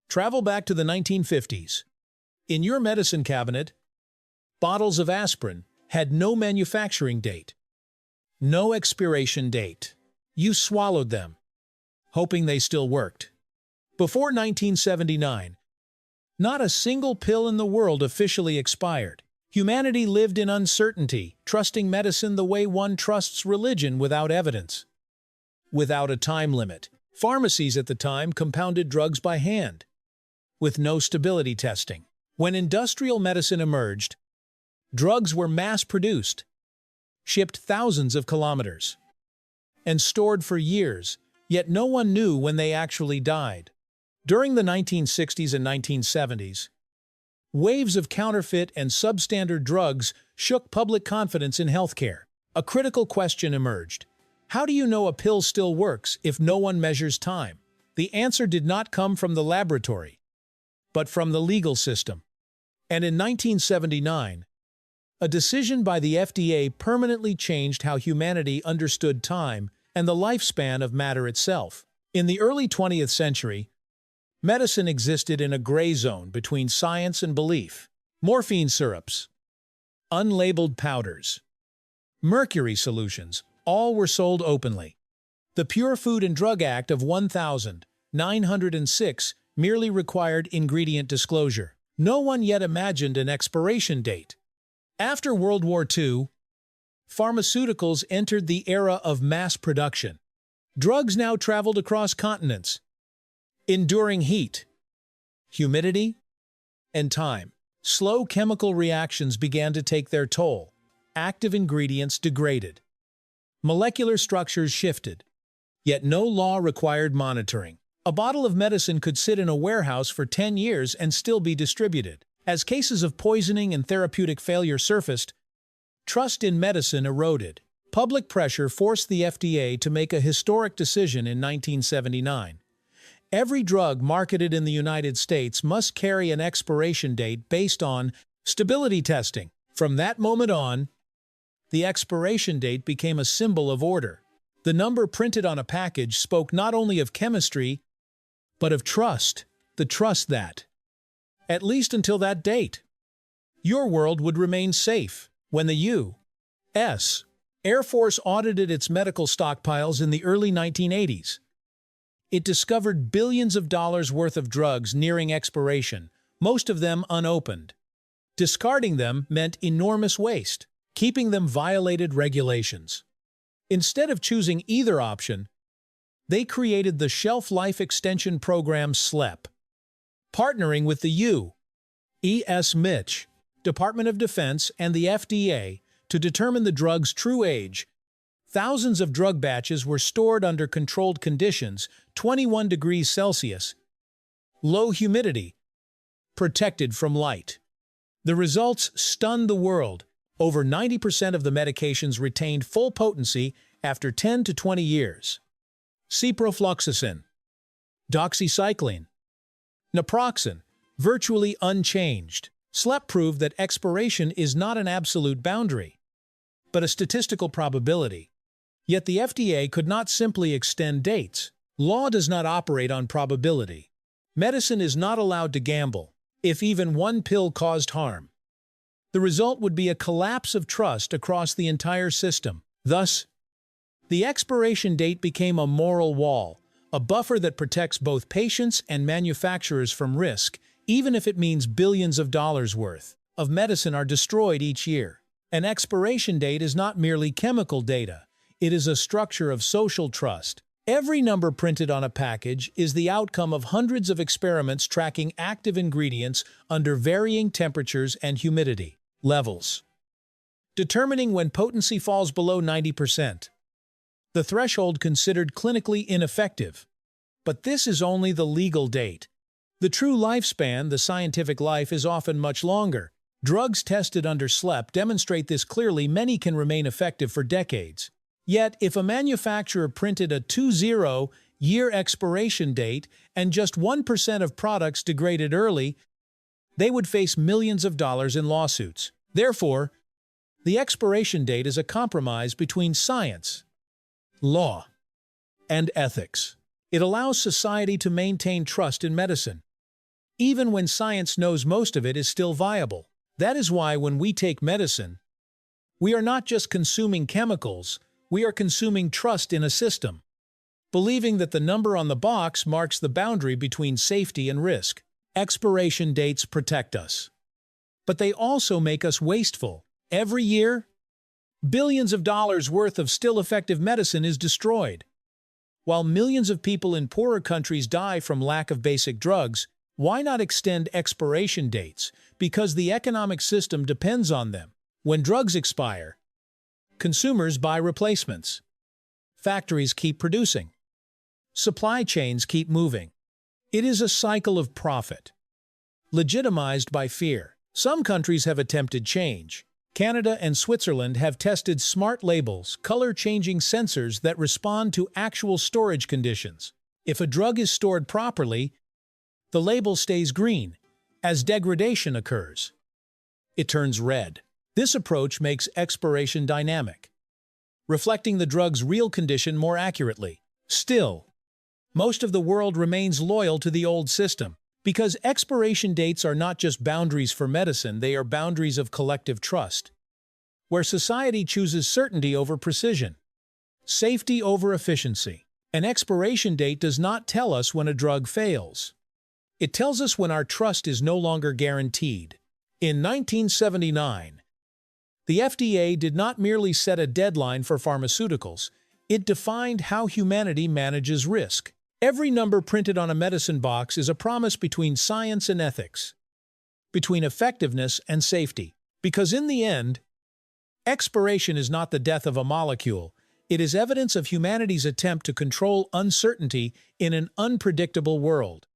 Travel back to the 1950s. In your medicine cabinet, bottles of aspirin had no manufacturing date, no expiration date. You swallowed them, hoping they still worked. Before 1979, not a single pill in the world officially expired. Humanity lived in uncertainty, trusting medicine the way one trusts religion without evidence. Without a time limit, pharmacies at the time compounded drugs by hand, with no stability testing. When industrial medicine emerged, drugs were mass-produced, shipped thousands of kilometers, and stored for years, yet no one knew when they actually died. During the 1960s and 1970s, waves of counterfeit and substandard drugs shook public confidence in healthcare. A critical question emerged. How do you know a pill still works if no one measures time? The answer did not come from the laboratory, but from the legal system. And in 1979, a decision by the FDA permanently changed how humanity understood time and the lifespan of matter itself. In the early 20th century, medicine existed in a gray zone between science and belief. Morphine syrups, unlabeled powders, mercury solutions, all were sold openly. The Pure Food and Drug Act of 1906 merely required ingredient disclosure. No one yet imagined an expiration date. After World War II, pharmaceuticals entered the era of mass production. Drugs now traveled across continents, enduring heat, humidity, and time. Slow chemical reactions began to take their toll. Active ingredients degraded. Molecular structures shifted. Yet no law required monitoring. A bottle of medicine could sit in a warehouse for 10 years and still be distributed. As cases of poisoning and therapeutic failure surfaced, trust in medicine eroded. Public pressure forced the FDA to make a historic decision in 1979. Every drug marketed in the United States must carry an expiration date based on stability testing. From that moment on, the expiration date became a symbol of order. The number printed on a package spoke not only of chemistry, but of trust, the trust that, at least until that date, your world would remain safe. When the U.S. Air Force audited its medical stockpiles in the early 1980s, it discovered billions of dollars worth of drugs nearing expiration, most of them unopened. Discarding them meant enormous waste. Keeping them violated regulations. Instead of choosing either option, they created the Shelf Life Extension Program SLEP, partnering with the U.S. MITch, Department of Defense, and the FDA to determine the drug's true age. Thousands of drug batches were stored under controlled conditions, 21 degrees Celsius, low humidity, protected from light. The results stunned the world. Over 90% of the medications retained full potency after 10 to 20 years. Ciprofloxacin, doxycycline, naproxen, virtually unchanged. SLEP proved that expiration is not an absolute boundary, but a statistical probability. Yet the FDA could not simply extend dates. Law does not operate on probability. Medicine is not allowed to gamble. If even one pill caused harm, the result would be a collapse of trust across the entire system. Thus, the expiration date became a moral wall, a buffer that protects both patients and manufacturers from risk, even if it means billions of dollars worth of medicine are destroyed each year. An expiration date is not merely chemical data. It is a structure of social trust. Every number printed on a package is the outcome of hundreds of experiments tracking active ingredients under varying temperatures and humidity levels, determining when potency falls below 90%. The threshold considered clinically ineffective. But this is only the legal date. The true lifespan, the scientific life, is often much longer. Drugs tested under SLEP demonstrate this clearly. Many can remain effective for decades. Yet, if a manufacturer printed a 20-year expiration date and just 1% of products degraded early, they would face millions of dollars in lawsuits. Therefore, the expiration date is a compromise between science, law, and ethics. It allows society to maintain trust in medicine, even when science knows most of it is still viable. That is why when we take medicine, we are not just consuming chemicals, we are consuming trust in a system, believing that the number on the box marks the boundary between safety and risk. Expiration dates protect us, but they also make us wasteful. Every year, billions of dollars worth of still effective medicine is destroyed. While millions of people in poorer countries die from lack of basic drugs, why not extend expiration dates? Because the economic system depends on them. When drugs expire, consumers buy replacements. Factories keep producing. Supply chains keep moving. It is a cycle of profit, legitimized by fear. Some countries have attempted change. Canada and Switzerland have tested smart labels, color-changing sensors that respond to actual storage conditions. If a drug is stored properly, the label stays green. As degradation occurs, it turns red. This approach makes expiration dynamic, reflecting the drug's real condition more accurately. Still, most of the world remains loyal to the old system, because expiration dates are not just boundaries for medicine, they are boundaries of collective trust, where society chooses certainty over precision, safety over efficiency. An expiration date does not tell us when a drug fails. It tells us when our trust is no longer guaranteed. In 1979, the FDA did not merely set a deadline for pharmaceuticals, it defined how humanity manages risk. Every number printed on a medicine box is a promise between science and ethics, between effectiveness and safety. Because in the end, expiration is not the death of a molecule, it is evidence of humanity's attempt to control uncertainty in an unpredictable world.